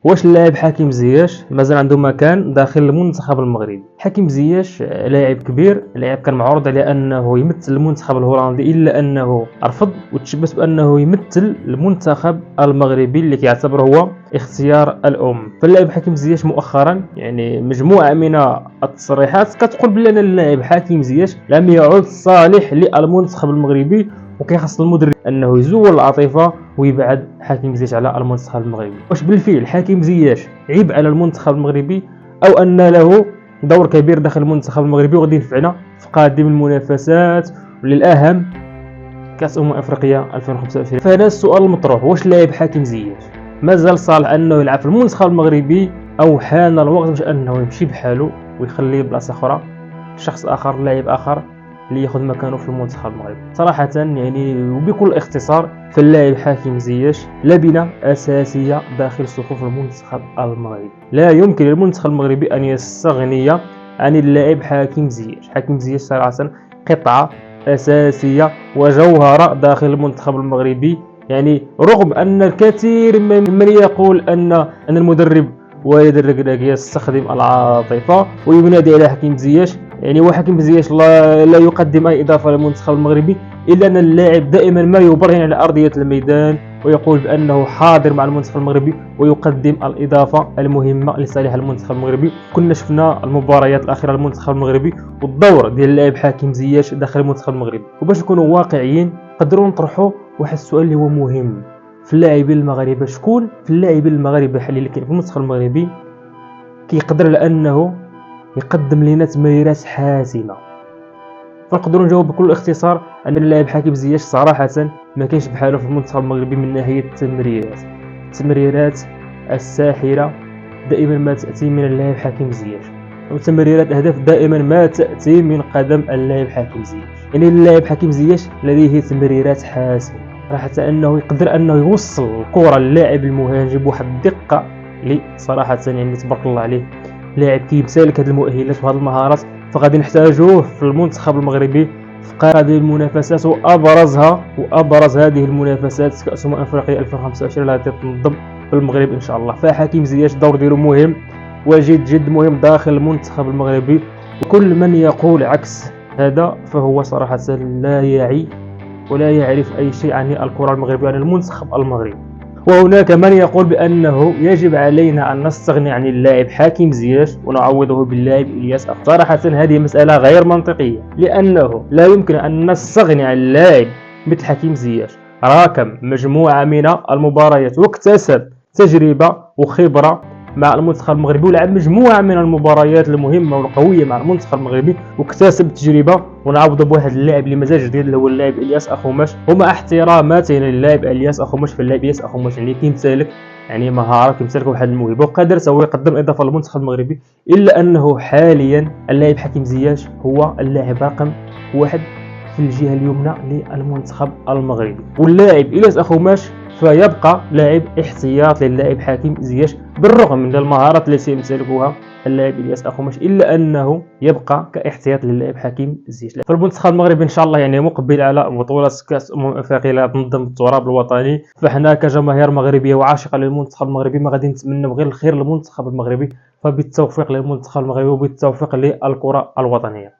واش اللاعب حكيم زياش مازال عنده مكان داخل المنتخب المغربي؟ حكيم زياش لاعب كبير، لاعب كان معروض على انه يمثل المنتخب الهولندي الا انه رفض وتشبث بانه يمثل المنتخب المغربي اللي كيعتبر هو اختيار الام. فاللاعب حكيم زياش مؤخرا يعني مجموعه من التصريحات كتقول بان اللاعب حكيم زياش لم يعد صالح للمنتخب المغربي، وكيخص المدرب انه يزول العاطفه ويبعد حكيم زياش على المنتخب المغربي. واش بالفعل حكيم زياش عيب على المنتخب المغربي، او ان له دور كبير داخل المنتخب المغربي وغادي ينفعنا في قادم المنافسات وللاهم كاس افريقيا 2025؟ فهذا السؤال المطروح، واش لاعب حكيم زياش مازال صالح انه يلعب في المنتخب المغربي، او حان الوقت باش انه يمشي بحاله ويخلي بلاصه اخرى شخص اخر، لاعب اخر اللي ياخذ مكانه في المنتخب المغربي؟ صراحه يعني وبكل اختصار، فاللاعب حكيم زياش لبنه اساسيه داخل صفوف المنتخب المغربي. لا يمكن للمنتخب المغربي ان يستغني عن اللاعب حكيم زياش. حكيم زياش صراحه قطعه اساسيه وجوهره داخل المنتخب المغربي. يعني رغم ان الكثير من يقول ان المدرب والد الركراكي يستخدم العاطفه وينادي على حكيم زياش، يعني وحكيم زياش لا يقدم اي اضافه للمنتخب المغربي، الا ان اللاعب دائما ما يبرهن على ارضيه الميدان ويقول بانه حاضر مع المنتخب المغربي ويقدم الاضافه المهمه لصالح المنتخب المغربي. كنا شفنا المباريات الاخيره للمنتخب المغربي والدور ديال اللاعب حكيم زياش داخل المنتخب المغربي. وباش نكونوا واقعيين نقدروا نطرحوا واحد السؤال اللي هو مهم في اللاعبين المغاربه: شكون في اللاعبين المغاربه حاليا اللي كاين في المنتخب المغربي كيقدر لانه يقدم لنا تمريرات حاسمه؟ فنقدروا نجاوب بكل اختصار ان اللاعب حكيم زياش صراحه ما كاينش بحاله في المنتخب المغربي من ناحيه التمريرات الساحره دائما ما تاتي من اللاعب حكيم زياش، وتمريرات الاهداف دائما ما تاتي من قدم اللاعب حكيم زياش. يعني اللاعب حكيم زياش لديه تمريرات حاسمه، حتى انه يقدر انه يوصل الكره للاعب المهاجم بواحد الدقه اللي صراحه يعني تبارك الله عليه. لاعب كيمتلك هذه المؤهلات وهذه المهارات، فغادي نحتاجوه في المنتخب المغربي في قادم المنافسات، وابرز هذه المنافسات كاس افريقيا 2025 التي تنظم في المغرب ان شاء الله. فحكيم زياش دور ديالو مهم وجد مهم داخل المنتخب المغربي، وكل من يقول عكس هذا فهو صراحه لا يعي ولا يعرف اي شيء عن الكره المغربيه عن المنتخب المغربي. وهناك من يقول بأنه يجب علينا أن نستغني عن اللاعب حكيم زياش ونعوضه باللاعب إلياس أخو. صراحة هذه مسألة غير منطقية، لأنه لا يمكن أن نستغني عن اللاعب مثل حكيم زياش. راكم مجموعة من المباريات واكتسب تجربة وخبرة مع المنتخب المغربي، ولعب مجموعة من المباريات المهمة والقوية مع المنتخب المغربي واكتسب تجربة، ونعوض بواحد اللاعب اللي مازال جديد اللي هو اللاعب الياس اخوماش. ومع احتراماتي للاعب الياس اخوماش، فاللاعب الياس اخوماش يعني كيمتلك يعني مهارة، كيمتلك واحد الموهبة وقادر هو يقدم اضافة للمنتخب المغربي، الا انه حاليا اللاعب حكيم زياش هو اللاعب رقم واحد في الجهة اليمنى للمنتخب المغربي. واللاعب الياس اخوماش فيبقى لاعب احتياط للاعب حكيم زياش بالرغم من المهارات التي يمتلكها اللاعب الياس اخوماش، الا انه يبقى كاحتياط للاعب حكيم زياش. فالمنتخب المغربي ان شاء الله يعني مقبل على بطوله كاس افريقيا اللي تنظم بالتراب الوطني، فحنا كجماهير مغربيه وعاشقه للمنتخب المغربي ما غادي نتمنوا غير الخير للمنتخب المغربي، فبالتوفيق للمنتخب المغربي وبالتوفيق للكره الوطنيه.